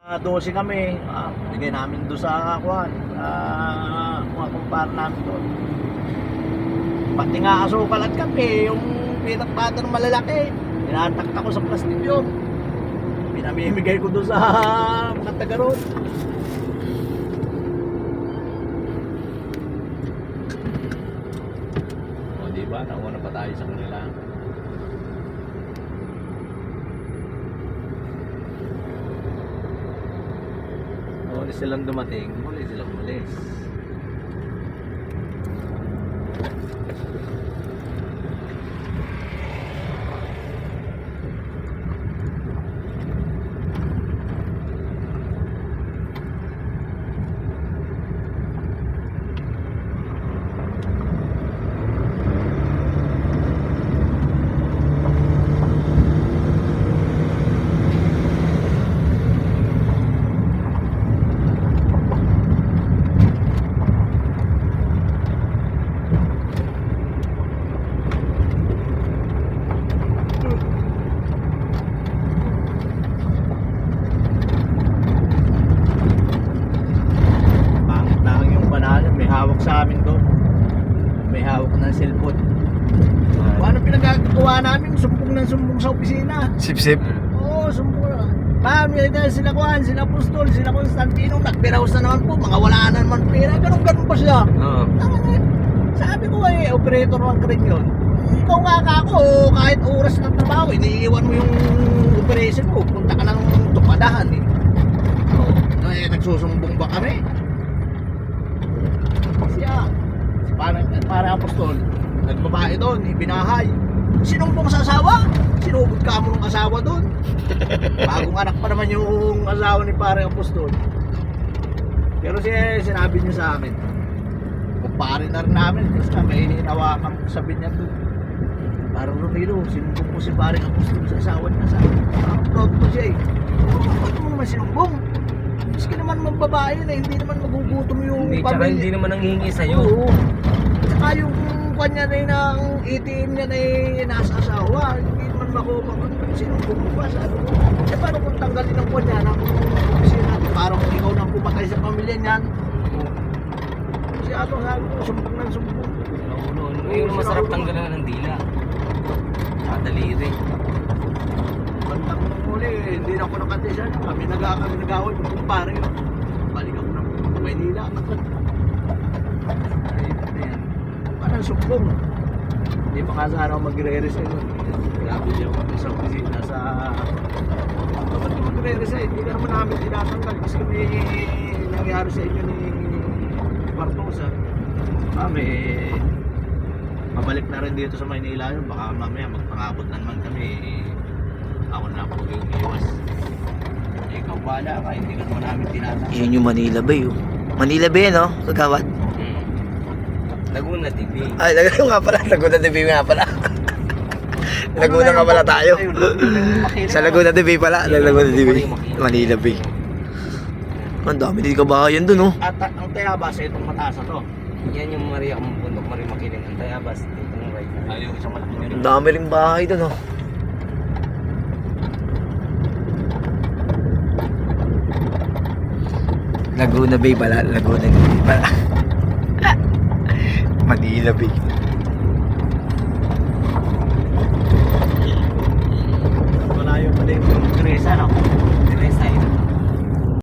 12 kami, bigay namin doon sa kuwan, mga kumpara namin doon. Pati nga asukal at kape, yung peanut butter malalaki, tinatakta ko sa plastic yun. Pinamimigay ko doon sa mga taga roon. O diba, nauna pa tayo sa kanila. Muli silang dumating, muli silang umalis. Hawak sa amin doon. May hawak ng cellphone. Ano pinagagawa namin? Sumbong ng sumbong sa opisina. Sip-sip. Oo, sumbong na. Kami, sila Juan, sila Apostol, sila Constantino, nagpiraos na naman po, mga wala na naman pera. Ganun pa siya. Sabi ko operator lang ka rin yun. Ikaw nga ako, kahit oras ng trabaho, iniiwan mo yung operation mo, punta ka ng tupadahan eh. Nagsusumbong ba kami? Siya, para Apostol, nagbabae doon, ibinahay. Sinumbong sa asawa, sinugod ka mo ng asawa doon. Bagong anak pa naman yung asawa ni Pare Apostol. Pero sinabi niya sa akin, kumpare na rin namin, kasi may ininawakan sabi niya doon. Parang Romero, sinumbong ko si Pare Apostol sa asawa niya. Parang proud ko siya eh. Bakit mo naman sinumbong? Maski naman mababae na, hindi naman magugutom yung tsaka hindi naman nanghihingi sa'yo. Oo. Tsaka yung kanya na ng ATM niya na nasa asawa, hindi naman makuha. Sinumbong mo ba? Sabi ko, paano kung tanggalin ang kanya na kung opisina natin? Parang ikaw nang pumatay sa pamilya niyan. Kasi ato sabi ko, sumbong ng sumbong. Yung masarap tanggalan ng dila. Kadaliri. Bandang muli, hindi na ako nakatisa. Kami nag-away kung kumpare yun. Balik ako ng Maynila. Parang sumbong. Hindi pa nga sana ako magre-resign. Grabe siya ako sa opisina sa... Dapat ko magre-resign. Hindi ka naman namin tinatanggal. Kasi may nangyari sa inyo ni Bartosa. May mabalik na rin dito sa Maynila yun. Baka mamaya magpangabot na naman kami. Ako na po yung iwas. Ikaw bala ka, hindi ka naman namin tinatanggal. Yun yung Manila Bay, oh. Manila Bay, no? Kagawad. Laguna TV. Ay, Laguna nga pala. Laguna TV nga pala. Laguna nga pala tayo. Sa Laguna TV pala. Laguna TV. Manila Bay. Ang dami din kabahayan dun, oh. At ang Tayabas, itong mataas na to. Yan yung Maria Bundok, Maria Makiling. Ang Tayabas, itong right. Ayaw isang malaki nyo. Ang dami rin bahay dun, oh. Laguna Bay pala. Laguna Bay pala. Manila Bay. Malayo pa din yung Teresa, no?